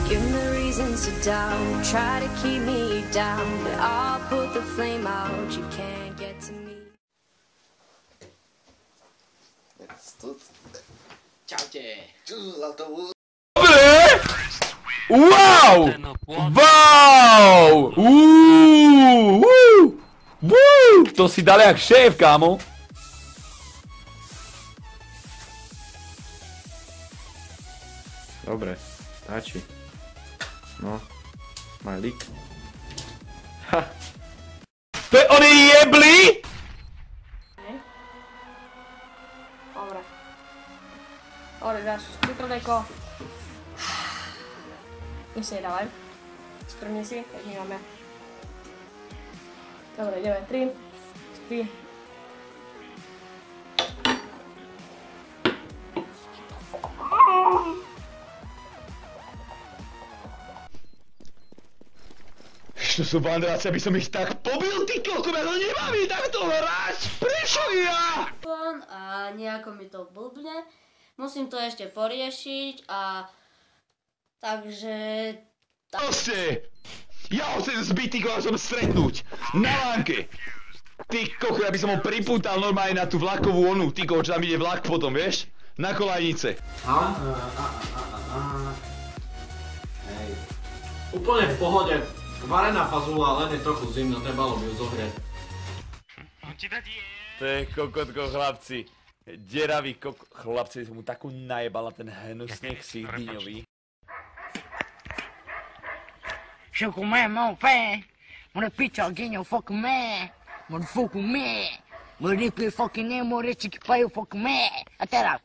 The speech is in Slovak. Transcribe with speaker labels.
Speaker 1: Give me reasons to doubt, try to keep me down, but I'll put the flame out, you can't get to me.
Speaker 2: Čaute.
Speaker 3: Wow! Wow! To si dal jak šéf, kámo.
Speaker 4: Dobre, stačí. No, malík. Ha!
Speaker 3: To je oni jebli?
Speaker 5: Dobre. Dobre, dáš citroneko. Nech si nedávaj. Sprvni si, jak my máme. Dobre, ideme. 3, 4.
Speaker 3: To sú banderáci, aby som ich tak pobil, ty koľko ja to nebaví takto hrať! Prečo ja?
Speaker 6: A nejako mi to blbne. Musím to ešte poriešiť a... Takže...
Speaker 3: Proste! Ja ho chcem zbyť, ty koľko som stretnúť! Na lánke! Ty koľko, ja by som ho pripútal normálne na tú vlakovú onu, ty koľko, čo tam ide vlak potom, vieš? Na kolajnice.
Speaker 2: Hej. Úplne v pohode. Varená fazula, len je trochu zimno, trebalo by ju zohrieť.
Speaker 3: To je kokotko, chlapci. Deravý chlapci, som mu takú najebal na ten hnusný ksich dyňový.
Speaker 7: Choco man, mon fan. Mon pizza, genio, fucking man. Mon fucking man. Mon fucking name, mon rich, fucking man. Até lá.